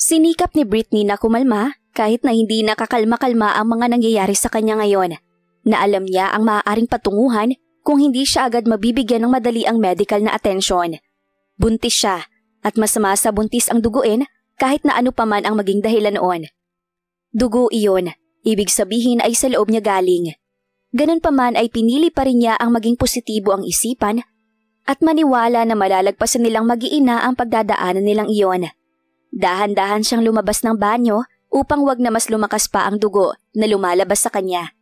Sinikap ni Britney na kumalma kahit na hindi nakakalma-kalma ang mga nangyayari sa kanya ngayon, na alam niya ang maaaring patunguhan kung hindi siya agad mabibigyan ng madali ang medical na atensyon. Buntis siya at masama sa buntis ang duguin kahit na ano paman ang maging dahilan noon. Dugo iyon, ibig sabihin ay sa loob niya galing. Ganun pa man ay pinili pa rin niya ang maging positibo ang isipan at maniwala na malalagpasan nilang mag-iina ang pagdadaanan nilang iyon. Dahan-dahan siyang lumabas ng banyo upang wag na mas lumakas pa ang dugo na lumalabas sa kanya.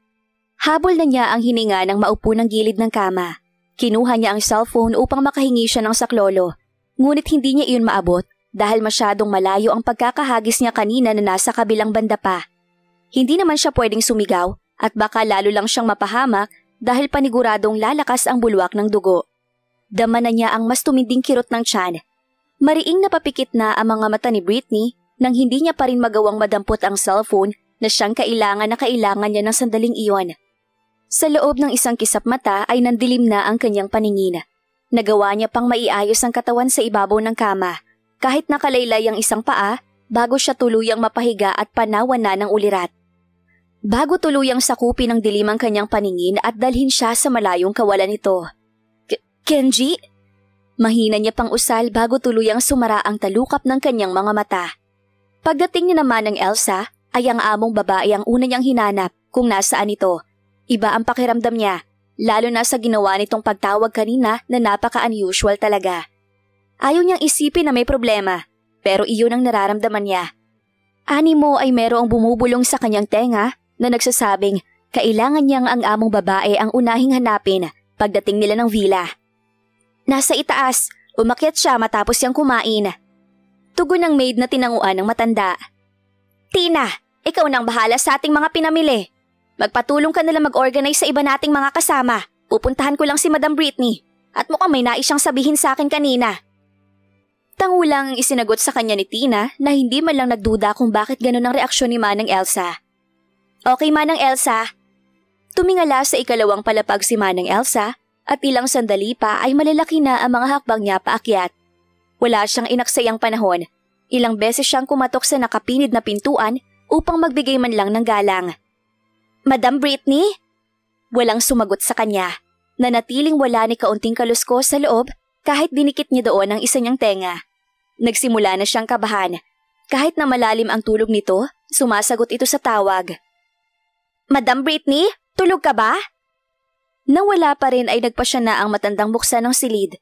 Habol na niya ang hininga ng maupo ng gilid ng kama. Kinuha niya ang cellphone upang makahingi siya ng saklolo. Ngunit hindi niya iyon maabot dahil masyadong malayo ang pagkakahagis niya kanina na nasa kabilang banda pa. Hindi naman siya pwedeng sumigaw at baka lalo lang siyang mapahamak dahil paniguradong lalakas ang bulwak ng dugo. Dama na niya ang mas tuminding kirot ng tiyan. Mariing napapikit na ang mga mata ni Britney nang hindi niya pa rin magawang madampot ang cellphone na siyang kailangan niya ng sandaling iyon. Sa loob ng isang kisap mata ay nandilim na ang kanyang paningin. Nagawa niya pang maiayos ang katawan sa ibabaw ng kama, kahit nakalaylay ang isang paa bago siya tuluyang mapahiga at panawan na ng ulirat. Bago tuluyang sakupin ng dilim ang kanyang paningin at dalhin siya sa malayong kawalan nito. Kenji? Mahina niya pang usal bago tuluyang sumara ang talukap ng kanyang mga mata. Pagdating niya naman ng Elsa, ay ang among babae ang una niyang hinanap kung nasaan ito. Iba ang pakiramdam niya, lalo na sa ginawa nitong pagtawag kanina na napaka-unusual talaga. Ayaw niyang isipin na may problema, pero iyon ang nararamdaman niya. Animo ay merong bumubulong sa kanyang tenga na nagsasabing kailangan niyang ang among babae ang unahing hanapin pagdating nila ng villa. Nasa itaas, umakyat siya matapos siyang kumain. Tugon ng maid na tinanguan ng matanda. Tina, ikaw nang bahala sa ating mga pinamili. Magpatulong ka nila mag-organize sa iba nating mga kasama. Pupuntahan ko lang si Madam Britney at mukhang may nais siyang sabihin sa akin kanina. Tangulang isinagot sa kanya ni Tina na hindi man lang nagduda kung bakit ganun ang reaksyon ni Manang Elsa. Okay Manang Elsa. Tumingala sa ikalawang palapag si Manang Elsa at ilang sandali pa ay malalaki na ang mga hakbang niya paakyat. Wala siyang inaksayang panahon. Ilang beses siyang kumatok sa nakapinid na pintuan upang magbigay man lang ng galang. Madam Britney? Walang sumagot sa kanya. Nanatiling wala ni kaunting kalusko sa loob kahit dinikit niya doon ang isa niyang tenga. Nagsimula na siyang kabahan. Kahit na malalim ang tulog nito, sumasagot ito sa tawag. Madam Britney, tulog ka ba? Nang wala pa rin ay nagpasya na ang matandang buksan ng silid.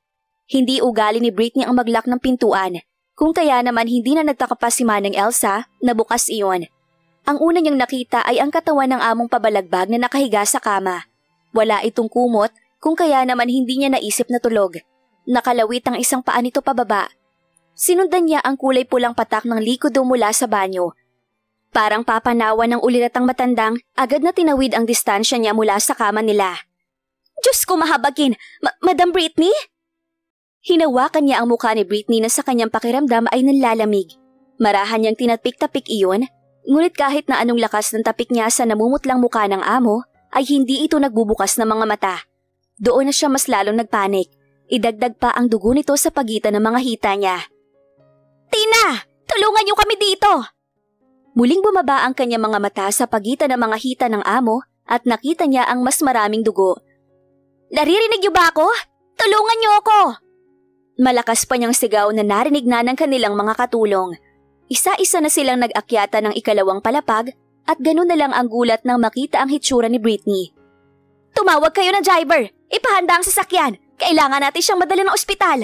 Hindi ugali ni Britney ang maglak ng pintuan, kung kaya naman hindi na nagtaka pa si Manang Elsa na bukas iyon. Ang una niyang nakita ay ang katawan ng among pabalagbag na nakahiga sa kama. Wala itong kumot, kung kaya naman hindi niya naisip na tulog. Nakalawit ang isang paa nito pababa. Sinundan niya ang kulay pulang patak ng likod mula sa banyo. Parang papanawan ng ulirat ang matandang, agad na tinawid ang distansya niya mula sa kama nila. Diyos ko mahabagin! Madam Britney? Hinawakan niya ang mukha ni Britney na sa kanyang pakiramdam ay nanlalamig. Marahan niyang tinatpik-tapik iyon, ngunit kahit na anong lakas ng tapik niya sa namumutlang mukha ng amo, ay hindi ito nagbubukas ng mga mata. Doon na siya mas lalong nagpanik. Idagdag pa ang dugo nito sa pagitan ng mga hita niya. Tina! Tulungan niyo kami dito! Muling bumaba ang kanyang mga mata sa pagitan ng mga hita ng amo at nakita niya ang mas maraming dugo. Naririnig niyo ba ako? Tulungan niyo ako! Malakas pa niyang sigaw na narinig na ng kanilang mga katulong. Isa-isa na silang nag-akyata ng ikalawang palapag at ganun na lang ang gulat nang makita ang hitsura ni Britney. Tumawag kayo ng driver! Ipahanda ang sasakyan! Kailangan natin siyang madala ng ospital!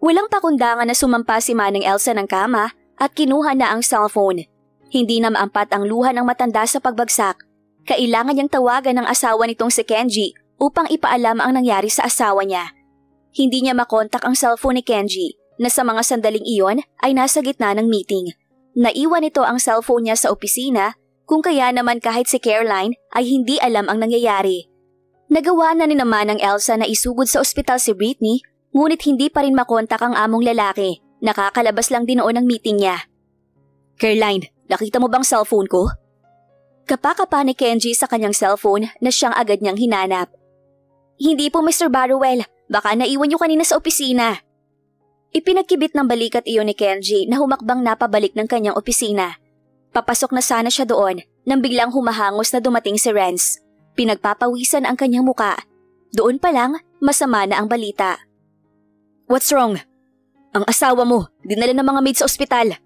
Walang pakundangan na sumampa si Manang Elsa ng kama at kinuha na ang cellphone. Hindi na maampat ang luha ng matanda sa pagbagsak. Kailangan niyang tawagan ng asawa nitong si Kenji upang ipaalam ang nangyari sa asawa niya. Hindi niya makontak ang cellphone ni Kenji na sa mga sandaling iyon ay nasa gitna ng meeting. Naiwan nito ang cellphone niya sa opisina kung kaya naman kahit si Caroline ay hindi alam ang nangyayari. Nagawa na ni naman ng Elsa na isugod sa ospital si Britney ngunit hindi pa rin makontak ang among lalaki. Nakakalabas lang din noon ng meeting niya. Caroline, nakita mo bang cellphone ko? Kapakapa ni Kenji sa kanyang cellphone na siyang agad niyang hinanap. Hindi po Mr. Barrowell, baka naiwan niyo kanina sa opisina. Ipinagkibit ng balikat iyon ni Kenji na humakbang na pabalik ng kanyang opisina. Papasok na sana siya doon nang biglang humahangos na dumating si Renz. Pinagpapawisan ang kanyang muka. Doon pa lang, masama na ang balita. "What's wrong?" "Ang asawa mo, dinala ng mga maid sa ospital."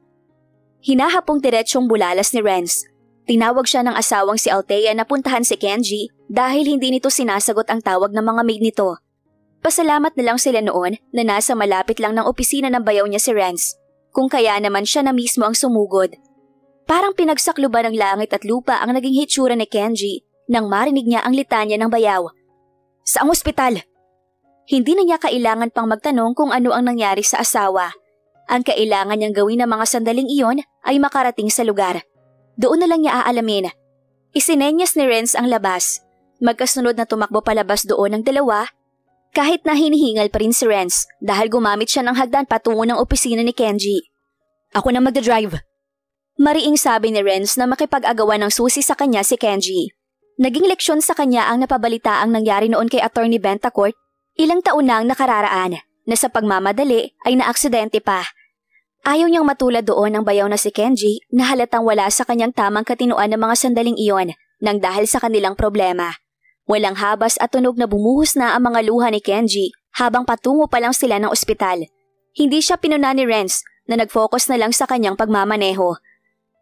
Hinahapong diretsyong bulalas ni Renz. Tinawag siya ng asawang si Althea na puntahan si Kenji dahil hindi nito sinasagot ang tawag ng mga maid nito. Pasalamat na lang sila noon na nasa malapit lang ng opisina ng bayaw niya si Renz, kung kaya naman siya na mismo ang sumugod. Parang pinagsakluban ng langit at lupa ang naging hitsura ni Kenji nang marinig niya ang litanya ng bayaw. "Saang ospital?" Hindi na niya kailangan pang magtanong kung ano ang nangyari sa asawa. Ang kailangan niyang gawin ng mga sandaling iyon ay makarating sa lugar. Doon na lang niya aalamin. Isinenyas ni Renz ang labas. Magkasunod na tumakbo palabas doon ang dalawa. Kahit na hinihingal pa rin si Renz dahil gumamit siya ng hagdan patungo ng opisina ni Kenji. "Ako na magdadrive." Mariing sabi ni Renz na makipag-agawan ng susi sa kanya si Kenji. Naging leksyon sa kanya ang napabalita ang nangyari noon kay Attorney Bentacourt ilang taon na ang nakararaan na sa pagmamadali ay naaksidente pa. Ayaw niyang matulad doon ang bayaw na si Kenji na halatang wala sa kanyang tamang katinuan ng mga sandaling iyon nang dahil sa kanilang problema. Walang habas at tunog na bumuhos na ang mga luha ni Kenji habang patungo pa lang sila ng ospital. Hindi siya pinuna ni Renz na nag-focus na lang sa kanyang pagmamaneho.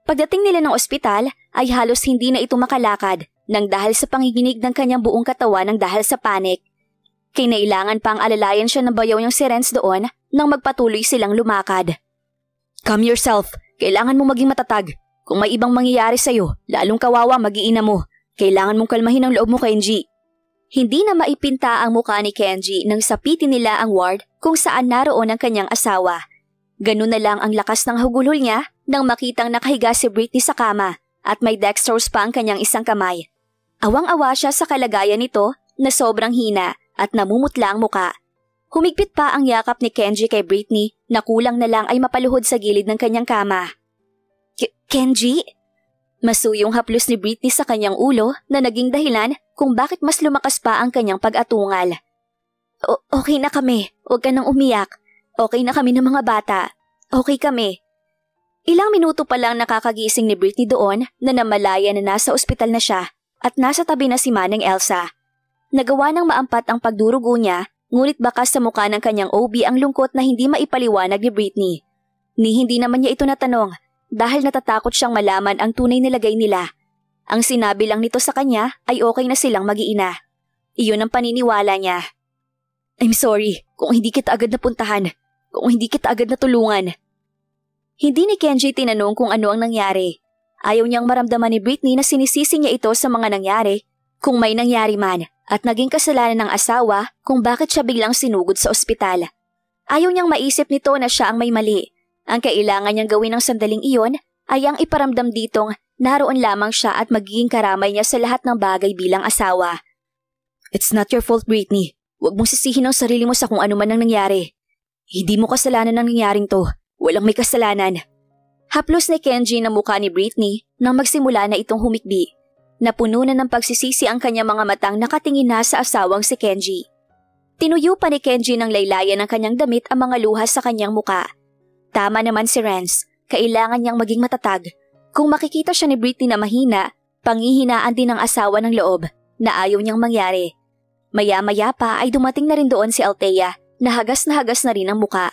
Pagdating nila ng ospital ay halos hindi na ito makalakad nang dahil sa panginginig ng kanyang buong katawan nang dahil sa panik. Kinailangan pang alalayan siya ng bayaw niyang si Renz doon nang magpatuloy silang lumakad. "Calm yourself. Kailangan mong maging matatag. Kung may ibang mangyayari sa'yo, lalong kawawa mag-iina mo. Kailangan mong kalmahin ang loob mo, Kenji." Hindi na maipinta ang mukha ni Kenji nang sapitin nila ang ward kung saan naroon ang kanyang asawa. Ganun na lang ang lakas ng hugulhol niya nang makitang nakahiga si Britney sa kama at may dextrose pa ang kanyang isang kamay. Awang-awa siya sa kalagayan nito na sobrang hina at namumutla ang muka. Humigpit pa ang yakap ni Kenji kay Britney na kulang na lang ay mapaluhod sa gilid ng kanyang kama. "Kenji?" Masuyong haplos ni Britney sa kanyang ulo na naging dahilan kung bakit mas lumakas pa ang kanyang pag-atungal. Okay na kami. Huwag ka nang umiyak. Okay na kami ng mga bata. Okay kami." Ilang minuto pa lang nakakagising ni Britney doon na namalaya na nasa ospital na siya at nasa tabi na si Manang Elsa. Nagawa ng maampat ang pagdurugo niya, ngunit bakas sa mukha ng kanyang OB ang lungkot na hindi maipaliwanag ni Britney. Hindi naman niya ito natanong dahil natatakot siyang malaman ang tunay na lagay nila. Ang sinabi lang nito sa kanya ay okay na silang mag-iina. Iyon ang paniniwala niya. "I'm sorry kung hindi kita agad napuntahan, kung hindi kita agad natulungan." Hindi ni Kenji tinanong kung ano ang nangyari. Ayaw niyang maramdaman ni Britney na sinisisi niya ito sa mga nangyari, kung may nangyari man, at naging kasalanan ng asawa kung bakit siya biglang sinugod sa ospital. Ayaw niyang maisip nito na siya ang may mali. Ang kailangan niyang gawin ng sandaling iyon ay ang iparamdam ditong naroon lamang siya at magiging karamay niya sa lahat ng bagay bilang asawa. "It's not your fault, Britney. Huwag mong sisihin ang sarili mo sa kung ano man ang nangyari. Hindi mo kasalanan ang nangyaring to. Walang may kasalanan." Haplos ni Kenji na mukha ni Britney nang magsimula na itong humikbi. Napuno na ng pagsisisi ang kanyang mga matang nakatingin na sa asawang si Kenji. Tinuyo pa ni Kenji ng laylayan ng kanyang damit ang mga luha sa kanyang muka. Tama naman si Renz, kailangan niyang maging matatag. Kung makikita siya ni Britney na mahina, panghihinaan din ng asawa ng loob na ayaw niyang mangyari. Maya-maya pa ay dumating na rin doon si Althea na hagas na rin ang muka.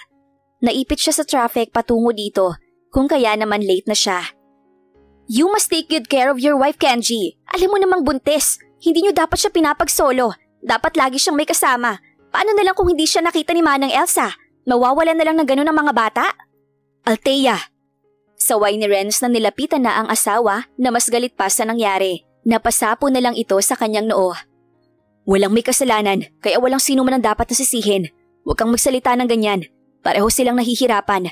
Naipit siya sa traffic patungo dito, kung kaya naman late na siya. "You must take good care of your wife, Kenji. Alam mo namang buntis. Hindi niyo dapat siya pinapagsolo. Dapat lagi siyang may kasama. Paano na lang kung hindi siya nakita ni Manang Elsa? Mawawalan na lang ng ganun ang mga bata?" "Althea!" Saway ni Renz na nilapitan na ang asawa na mas galit pa sa nangyari. Napasapo na lang ito sa kanyang noo. "Walang may kasalanan, kaya walang sino man ang dapat nasisihin. Huwag kang magsalita ng ganyan. Pareho silang nahihirapan."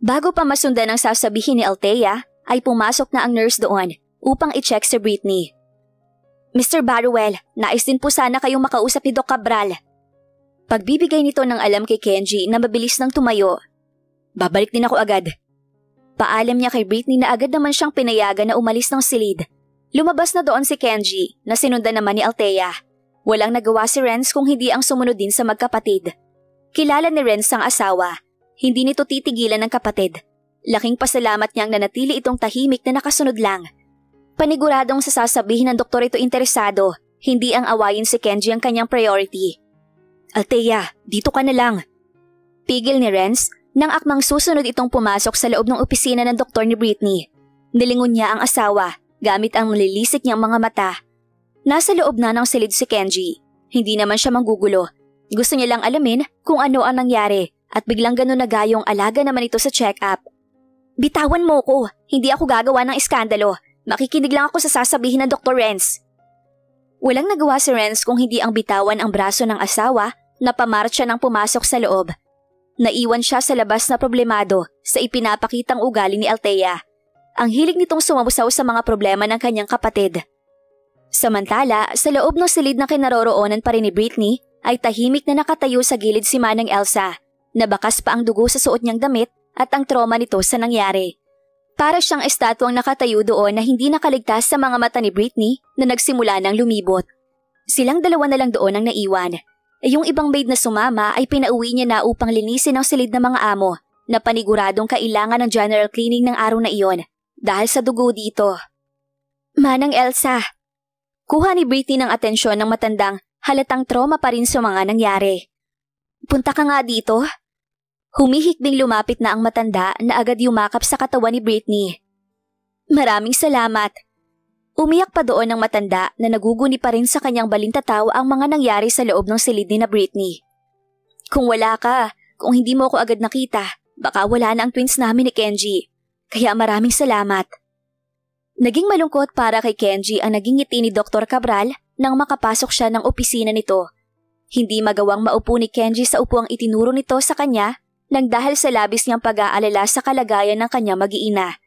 Bago pa masundan ang sasabihin ni Althea, ay pumasok na ang nurse doon upang i-check si Britney. "Mr. Barruel, nais din po sana kayong makausap ni Doc Cabral." Pagbibigay nito ng alam kay Kenji na mabilis nang tumayo. "Babalik din ako agad." Paalam niya kay Britney na agad naman siyang pinayagan na umalis ng silid. Lumabas na doon si Kenji na sinundan naman ni Althea. Walang nagawa si Renz kung hindi ang sumunod din sa magkapatid. Kilala ni Renz ang asawa. Hindi nito titigilan ng kapatid. Laking pasalamat niyang nanatili itong tahimik na nakasunod lang. Paniguradong sa sasabihin ng doktor ito interesado, hindi ang awayin si Kenji ang kanyang priority. Althea, dito ka na lang. Pigil ni Renz nang akmang susunod itong pumasok sa loob ng opisina ng doktor ni Britney. Nilingon niya ang asawa gamit ang malilisik niyang mga mata. Nasa loob na ng silid si Kenji. Hindi naman siya manggugulo. Gusto niya lang alamin kung ano ang nangyari at biglang ganun na gayong alaga naman ito sa check-up. Bitawan mo ko, hindi ako gagawa ng iskandalo. Makikinig lang ako sa sasabihin ng Dr. Renz. Walang nagawa si Renz kung hindi ang bitawan ang braso ng asawa na pamarcha nang pumasok sa loob. Naiwan siya sa labas na problemado sa ipinapakitang ugali ni Althea. Ang hilig nitong sumabusaw sa mga problema ng kanyang kapatid. Samantala, sa loob ng silid na kinaroroonan pa rin ni Britney, ay tahimik na nakatayo sa gilid si Manang Elsa. Nabakas pa ang dugo sa suot niyang damit at ang trauma nito sa nangyari. Para siyang estatwang nakatayo doon na hindi nakaligtas sa mga mata ni Britney na nagsimula ng lumibot. Silang dalawa na lang doon ang naiwan. Yung ibang maid na sumama ay pinauwi niya na upang linisin ang silid ng mga amo na paniguradong kailangan ng general cleaning ng araw na iyon dahil sa dugo dito. Manang Elsa. Kuha ni Britney ng atensyon ng matandang halatang trauma pa rin sa mga nangyari. Punta ka nga dito. Humihikbing lumapit na ang matanda na agad yumakap sa katawan ni Britney. Maraming salamat. Umiyak pa doon ang matanda na naguguni pa rin sa kanyang balintataw ang mga nangyari sa loob ng silid ni na Britney. Kung wala ka, kung hindi mo ako agad nakita, baka wala na ang twins namin ni Kenji. Kaya maraming salamat. Naging malungkot para kay Kenji ang naging ngiti ni Dr. Cabral nang makapasok siya ng opisina nito. Hindi magawang maupo ni Kenji sa upuang itinuro nito sa kanya nang dahil sa labis niyang pag-aalala sa kalagayan ng kanyang mag-iina.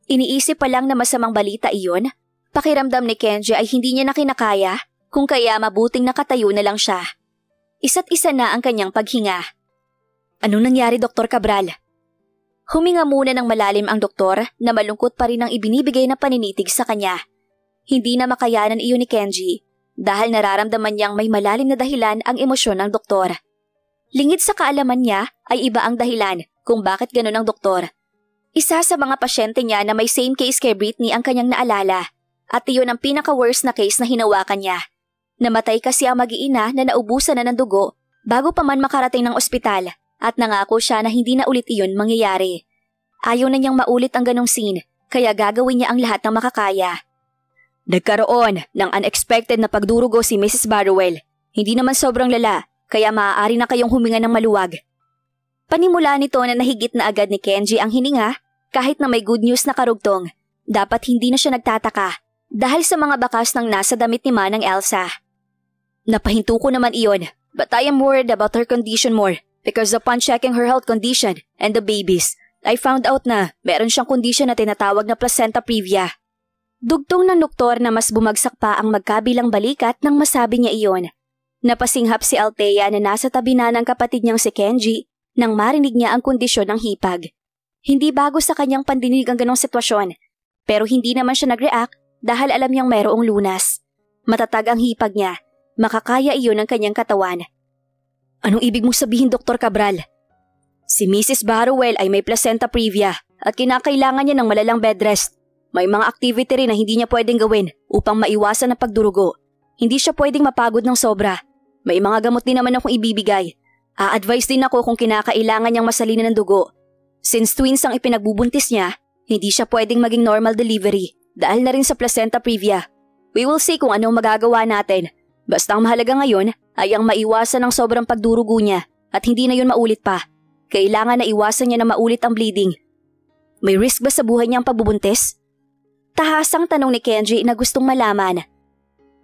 Iniisip pa lang na masamang balita iyon, pakiramdam ni Kenji ay hindi niya na kinakaya kung kaya mabuting nakatayo na lang siya. Isa't isa na ang kanyang paghinga. Anong nangyari, Dr. Cabral? Huminga muna ng malalim ang doktor na malungkot pa rin ang ibinibigay na paninitig sa kanya. Hindi na makayanan iyon ni Kenji dahil nararamdaman niyang may malalim na dahilan ang emosyon ng doktor. Lingid sa kaalaman niya ay iba ang dahilan kung bakit ganun ang doktor. Isa sa mga pasyente niya na may same case kay Britney ang kanyang naalala at iyon ang pinaka-worst na case na hinawakan niya. Namatay kasi ang mag-iina na naubusan na ng dugo bago pa man makarating ng ospital. At nangako siya na hindi na ulit iyon mangyayari. Ayaw na niyang maulit ang ganong scene, kaya gagawin niya ang lahat ng makakaya. Nagkaroon ng unexpected na pagdurugo si Mrs. Barrowell. Hindi naman sobrang lala, kaya maaari na kayong huminga ng maluwag. Panimula nito na nahigit na agad ni Kenji ang hininga, kahit na may good news na karugtong. Dapat hindi na siya nagtataka, dahil sa mga bakas ng nasa damit ni Manang Elsa. Napahinto ko naman iyon, but I am worried about her condition more. Because upon checking her health condition and the babies, I found out na meron siyang kondisyon na tinatawag na placenta previa. Dugtong ng doktor na mas bumagsak pa ang magkabilang balikat nang masabi niya iyon. Napasinghap si Althea na nasa tabi na ng kapatid niyang si Kenji nang marinig niya ang kondisyon ng hipag. Hindi bago sa kanyang pandinig ang ganong sitwasyon, pero hindi naman siya nag-react dahil alam niyang mayroong lunas. Matatag ang hipag niya, makakaya iyon ng kanyang katawan. Anong ibig mong sabihin, Dr. Cabral? Si Mrs. Barrowell ay may placenta previa at kinakailangan niya ng malalang bed rest. May mga activity rin na hindi niya pwedeng gawin upang maiwasan ang pagdurugo. Hindi siya pwedeng mapagod ng sobra. May mga gamot din naman akong ibibigay. A-advise din ako kung kinakailangan niyang masalina ng dugo. Since twins ang ipinagbubuntis niya, hindi siya pwedeng maging normal delivery dahil na rin sa placenta previa. We will see kung anong magagawa natin. Basta ang mahalaga ngayon ay ang maiwasan ng sobrang pagdurugo niya at hindi na yun maulit pa. Kailangan na iwasan niya na maulit ang bleeding. May risk ba sa buhay niya ang pagbubuntis? Tahasang tanong ni Kenji na gustong malaman.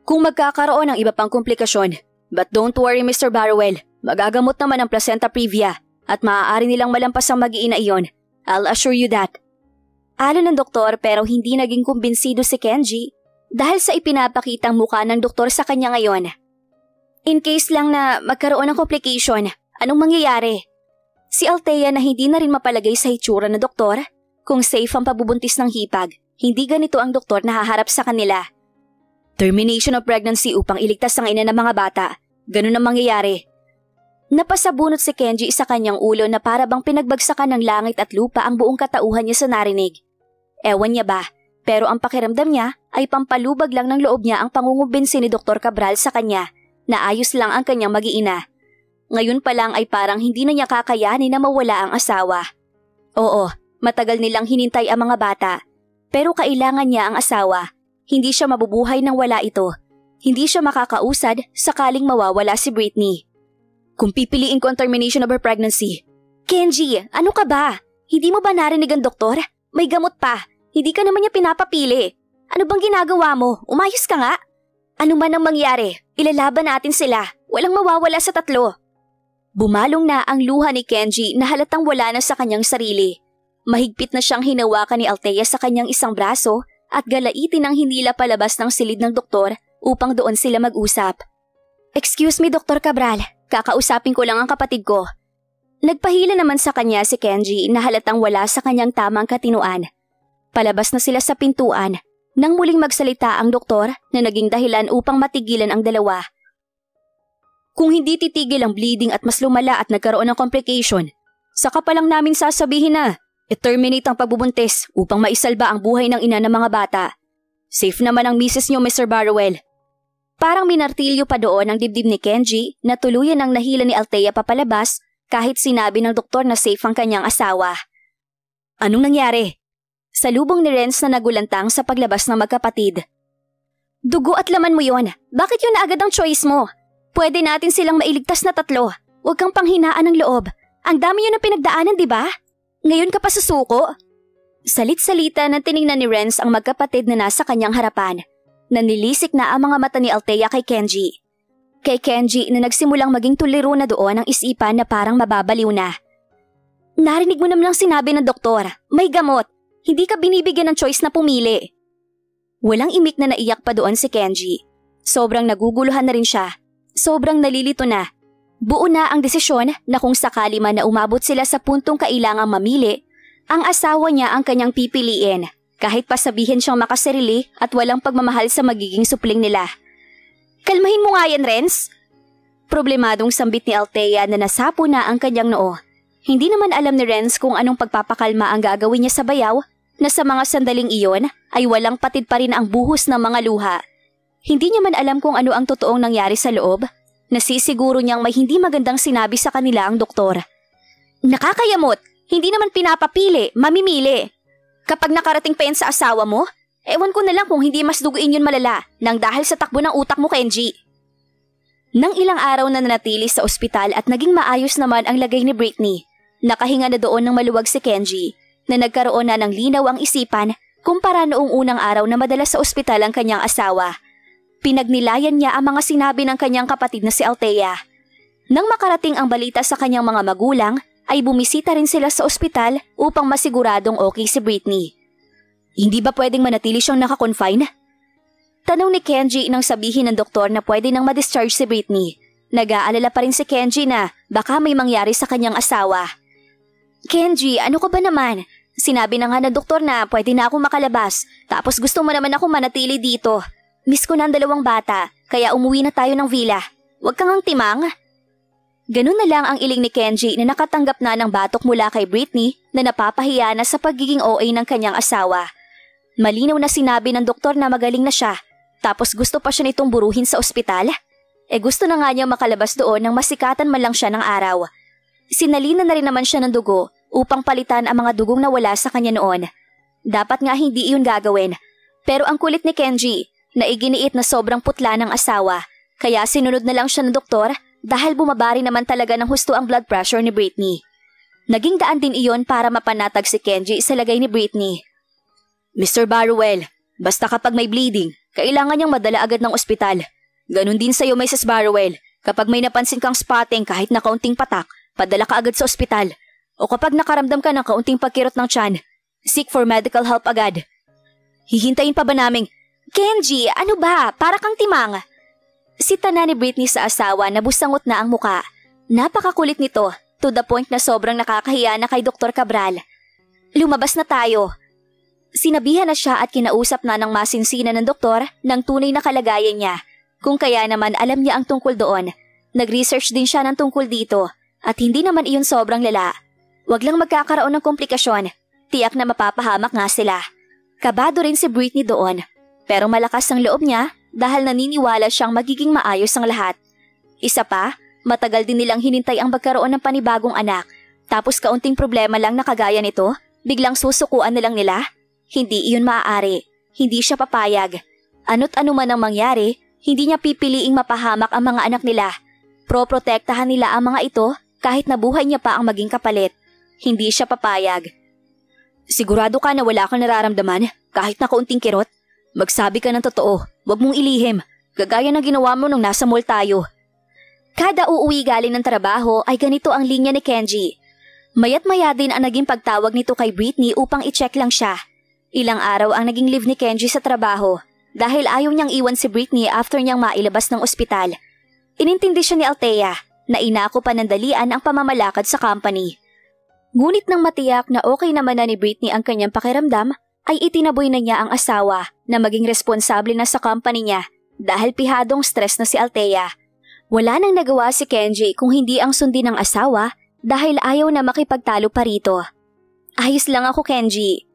Kung magkakaroon ng iba pang komplikasyon, but don't worry Mr. Barrowell, magagamot naman ang placenta previa at maaari nilang malampas ang mag-iina iyon. I'll assure you that. Alon ng doktor pero hindi naging kumbinsido si Kenji dahil sa ipinapakitang mukha ng doktor sa kanya ngayon. In case lang na magkaroon ng complication, anong mangyayari? Si Althea na hindi na rin mapalagay sa hitsura ng doktor, kung safe ang pagbubuntis ng hipag, hindi ganito ang doktor na haharap sa kanila. Termination of pregnancy upang iligtas ang ina ng mga bata. Ganun ang mangyayari. Napasabunot si Kenji sa kanyang ulo na para bang pinagbagsakan ng langit at lupa ang buong katauhan niya sa narinig. Ewan niya ba, pero ang pakiramdam niya ay pampalubag lang ng loob niya ang pangungumbinsi ni Dr. Cabral sa kanya na ayos lang ang kanyang mag-iina. Ngayon pa lang ay parang hindi na niya kakayanin na mawala ang asawa. Oo, matagal nilang hinintay ang mga bata, pero kailangan niya ang asawa. Hindi siya mabubuhay nang wala ito. Hindi siya makakausad sakaling mawawala si Britney. Kung pipiliin ko ang termination of her pregnancy. Kenji, ano ka ba? Hindi mo ba narinig ang doktor? May gamot pa. Hindi ka naman niya pinapapili. Ano bang ginagawa mo? Umayos ka nga. Ano man ang mangyari, ilalaban natin sila. Walang mawawala sa tatlo. Bumalong na ang luha ni Kenji na halatang wala na sa kanyang sarili. Mahigpit na siyang hinawakan ni Althea sa kanyang isang braso at galaitin ang hinila palabas ng silid ng doktor upang doon sila mag-usap. Excuse me, Dr. Cabral. Kakausapin ko lang ang kapatid ko. Nagpahila naman sa kanya si Kenji na halatang wala sa kanyang tamang katinuan. Palabas na sila sa pintuan nang muling magsalita ang doktor na naging dahilan upang matigilan ang dalawa. Kung hindi titigil ang bleeding at mas lumala at nagkaroon ng complication, saka pa lang namin sasabihin na i-terminate ang pagbubuntis upang maisalba ang buhay ng ina ng mga bata. Safe naman ang misis niyo, Mr. Barrowell. Parang minartilyo pa doon ang dibdib ni Kenji na tuluyan ang nahila ni Althea papalabas kahit sinabi ng doktor na safe ang kanyang asawa. Anong nangyari? Salubong ni Renz na nagulantang sa paglabas ng magkapatid. Dugo at laman mo yon. Bakit yun na agad ang choice mo? Pwede natin silang mailigtas na tatlo. Huwag kang panghinaan ng loob. Ang dami yun na pinagdaanan, di ba? Ngayon ka pa susuko? Salit-salita na tiningnan ni Renz ang magkapatid na nasa kanyang harapan. Nanilisik na ang mga mata ni Althea kay Kenji. Kay Kenji na nagsimulang maging tuliro na doon ang isipan na parang mababaliw na. Narinig mo naman ang sinabi ng doktor, may gamot. Hindi ka binibigyan ng choice na pumili. Walang imik na naiyak pa doon si Kenji. Sobrang naguguluhan na rin siya. Sobrang nalilito na. Buo na ang desisyon na kung sakali man na umabot sila sa puntong kailangang mamili, ang asawa niya ang kanyang pipiliin. Kahit pa sabihin siyang makasarili at walang pagmamahal sa magiging supling nila. Kalmahin mo nga yan, Renz. Problemadong sambit ni Althea na nasapo na ang kanyang noo. Hindi naman alam ni Renz kung anong pagpapakalma ang gagawin niya sa bayaw na sa mga sandaling iyon ay walang patid pa rin ang buhos ng mga luha. Hindi niya man alam kung ano ang totoong nangyari sa loob. Nasisiguro niyang may hindi magandang sinabi sa kanila ang doktor. Nakakayamot! Hindi naman pinapapili, mamimili. Kapag nakarating pa yan sa asawa mo, ewan ko na lang kung hindi mas duguin yun malala nang dahil sa takbo ng utak mo, Kenji. Nang ilang araw na nanatili sa ospital at naging maayos naman ang lagay ni Britney, nakahinga na doon ng maluwag si Kenji na nagkaroon na ng linaw ang isipan kumpara noong unang araw na madalas sa ospital ang kanyang asawa. Pinagnilayan niya ang mga sinabi ng kanyang kapatid na si Althea. Nang makarating ang balita sa kanyang mga magulang, ay bumisita rin sila sa ospital upang masiguradong okay si Britney. Hindi ba pwedeng manatili siyang nakakonfine? Tanong ni Kenji nang sabihin ng doktor na pwede nang ma-discharge si Britney. Nag-aalala pa rin si Kenji na baka may mangyari sa kanyang asawa. Kenji, ano ka ba naman? Sinabi na nga ng doktor na pwede na ako makalabas, tapos gusto mo naman ako manatili dito. Miss ko na ang dalawang bata, kaya umuwi na tayo ng villa. Huwag kang ang timang. Ganun na lang ang iling ni Kenji na nakatanggap na ng batok mula kay Britney na napapahiya na sa pagiging OA ng kanyang asawa. Malinaw na sinabi ng doktor na magaling na siya, tapos gusto pa siya nitong buruhin sa ospital? Gusto na nga niya makalabas doon nang masikatan man lang siya ng araw. Sinalina na rin naman siya ng dugo upang palitan ang mga dugong nawala sa kanya noon. Dapat nga hindi iyon gagawin, pero ang kulit ni Kenji na iginiit na sobrang putla ng asawa, kaya sinunod na lang siya ng doktor dahil bumabari naman talaga ng husto ang blood pressure ni Britney. Naging daan din iyon para mapanatag si Kenji sa lagay ni Britney. Mr. Barrowell, basta kapag may bleeding, kailangan niyang madala agad ng ospital. Ganon din sa'yo, Mrs. Barrowell. Kapag may napansin kang spotting kahit na kaunting patak, padala ka agad sa ospital. O kapag nakaramdam ka ng kaunting pagkirot ng tiyan, seek for medical help agad. Hihintayin pa ba naming, Kenji, ano ba? Para kang timang. Sita na ni Britney sa asawa na busangot na ang muka. Napakakulit nito, to the point na sobrang nakakahiya na kay Dr. Cabral. Lumabas na tayo. Sinabihan na siya at kinausap na ng masinsinan ng doktor ng tunay na kalagayan niya. Kung kaya naman alam niya ang tungkol doon. Nag-research din siya ng tungkol dito at hindi naman iyon sobrang lala. Wag lang magkakaroon ng komplikasyon. Tiyak na mapapahamak nga sila. Kabado rin si Britney doon. Pero malakas ang loob niya dahil naniniwala siyang magiging maayos ang lahat. Isa pa, matagal din nilang hinintay ang magkaroon ng panibagong anak. Tapos kaunting problema lang na kagaya nito, biglang susukuan na lang nila. Hindi iyon maaari. Hindi siya papayag. Ano't ano man ang mangyari, hindi niya pipiliing mapahamak ang mga anak nila. Proprotektahan nila ang mga ito kahit na buhay niya pa ang maging kapalit. Hindi siya papayag. Sigurado ka na wala kang nararamdaman kahit na kaunting kirot? Magsabi ka ng totoo, wag mong ilihim. Gagaya ng ginawa mo nung nasa mall tayo. Kada uuwi galing ng trabaho ay ganito ang linya ni Kenji. Mayat maya din ang naging pagtawag nito kay Britney upang i-check lang siya. Ilang araw ang naging leave ni Kenji sa trabaho dahil ayaw niyang iwan si Britney after niyang mailabas ng ospital. Inintindi siya ni Althea na inako pa ng dalian ang pamamalakad sa company. Ngunit nang matiyak na okay naman na ni Britney ang kanyang pakiramdam, ay itinaboy na niya ang asawa na maging responsable na sa company niya dahil pihadong stress na si Althea. Wala nang nagawa si Kenji kung hindi ang sundin ng asawa dahil ayaw na makipagtalo pa rito. Ayos lang ako, Kenji.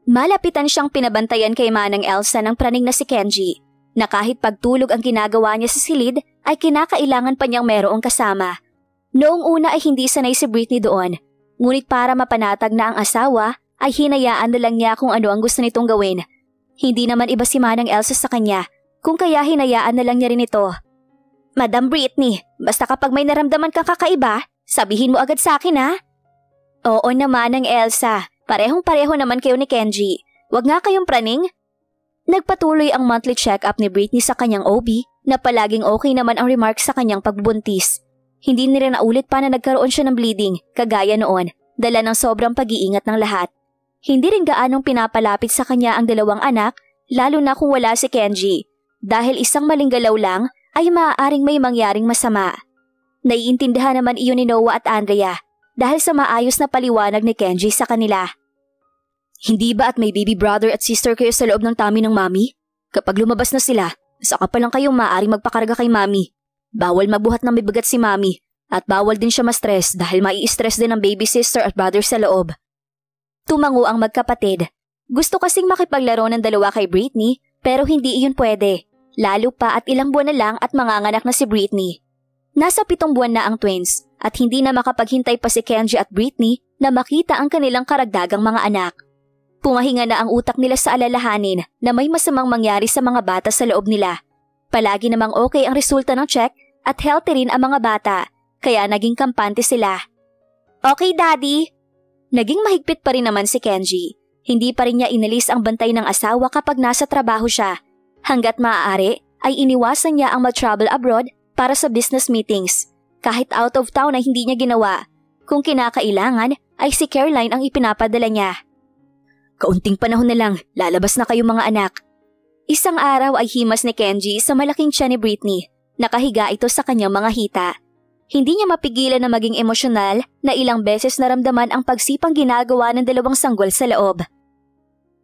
Malapitan siyang pinabantayan kay Manang Elsa ng praning na si Kenji na kahit pagtulog ang ginagawa niya sa silid ay kinakailangan pa niyang merong kasama. Noong una ay hindi sanay si Britney doon. Ngunit para mapanatag na ang asawa, ay hinayaan na lang niya kung ano ang gusto nitong gawin. Hindi naman iba si Manang Elsa sa kanya, kung kaya hinayaan na lang niya rin ito. Madam Britney, basta kapag may naramdaman kang kakaiba, sabihin mo agad sa akin ha? Oo naman Manang Elsa, parehong-pareho naman kayo ni Kenji. Wag nga kayong praning. Nagpatuloy ang monthly check-up ni Britney sa kanyang OB na palaging okay naman ang remarks sa kanyang pagbubuntis. Hindi nila naulit pa na nagkaroon siya ng bleeding, kagaya noon, dala ng sobrang pag-iingat ng lahat. Hindi rin gaanong pinapalapit sa kanya ang dalawang anak, lalo na kung wala si Kenji, dahil isang maling galaw lang ay maaaring may mangyaring masama. Naiintindihan naman iyon ni Noah at Andrea, dahil sa maayos na paliwanag ni Kenji sa kanila. Hindi ba at may baby brother at sister kayo sa loob ng tummy ng mami? Kapag lumabas na sila, saka pa lang kayong maaaring magpakarga kay mami. Bawal magbuhat ng bibigat si mami at bawal din siya ma-stress dahil mai-stress din ang baby sister at brother sa loob. Tumango ang magkapatid. Gusto kasing makipaglaro ng dalawa kay Britney pero hindi iyon pwede. Lalo pa at ilang buwan na lang at manganganak na si Britney. Nasa 7 buwan na ang twins at hindi na makapaghintay pa si Kenji at Britney na makita ang kanilang karagdagang mga anak. Pumahinga na ang utak nila sa alalahanin na may masamang mangyari sa mga bata sa loob nila. Palagi namang okay ang resulta ng check at healthy rin ang mga bata, kaya naging kampante sila. Okay, Daddy! Naging mahigpit pa rin naman si Kenji. Hindi pa rin niya inalis ang bantay ng asawa kapag nasa trabaho siya. Hanggat maaari, ay iniwasan niya ang mag-travel abroad para sa business meetings. Kahit out of town ay hindi niya ginawa. Kung kinakailangan, ay si Caroline ang ipinapadala niya. Kaunting panahon na lang, lalabas na kayo mga anak. Isang araw ay himas ni Kenji sa malaking tiyan ni Britney. Nakahiga ito sa kanyang mga hita. Hindi niya mapigilan na maging emosyonal na ilang beses naramdaman ang pagsipang ginagawa ng dalawang sanggol sa loob.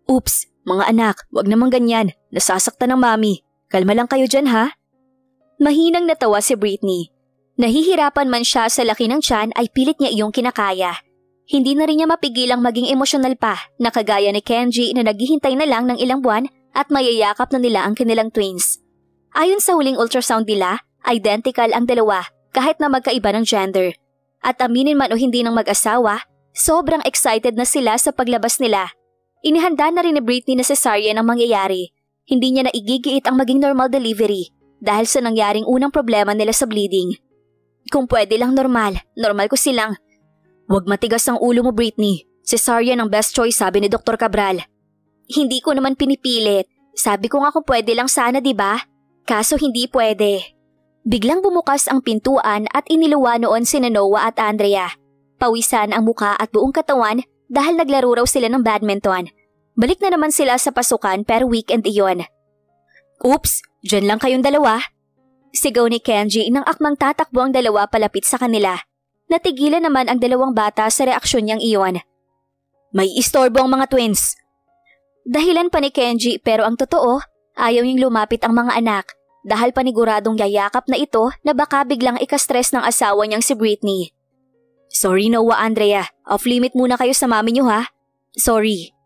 Oops, mga anak, wag namang ganyan. Nasasaktan ng mami. Kalma lang kayo dyan ha? Mahinang natawa si Britney. Nahihirapan man siya sa laki ng tiyan ay pilit niya iyong kinakaya. Hindi na rin niya mapigilang maging emosyonal pa na kagaya ni Kenji na naghihintay na lang ng ilang buwan at mayayakap na nila ang kanilang twins. Ayon sa huling ultrasound nila, identical ang dalawa kahit na magkaiba ng gender. At aminin man o hindi ng mag-asawa, sobrang excited na sila sa paglabas nila. Inihanda na rin ni Britney na cesarean ang mangyayari. Hindi niya na igigiit ang maging normal delivery dahil sa nangyaring unang problema nila sa bleeding. Kung pwede lang normal ko silang. Huwag matigas ang ulo mo, Britney. Cesarean ang best choice, sabi ni Dr. Cabral. Hindi ko naman pinipilit. Sabi ko nga kung pwede lang sana, diba? Kaso hindi pwede. Biglang bumukas ang pintuan at iniluwa noon sina Noah at Andrea. Pawisan ang muka at buong katawan dahil naglaro raw sila ng badminton. Balik na naman sila sa pasukan pero weekend iyon. Oops, dyan lang kayong dalawa. Sigaw ni Kenji nang akmang tatakbo ang dalawa palapit sa kanila. Natigilan naman ang dalawang bata sa reaksyon niyang iyon. May istorbo ang mga twins. Dahilan pa ni Kenji pero ang totoo, ayaw niyang lumapit ang mga anak. dahil paniguradong yayakap na ito na baka biglang ikastress ng asawa niyang si Britney. Sorry Noah, Andrea. Off-limit muna kayo sa mami niyo ha. Sorry.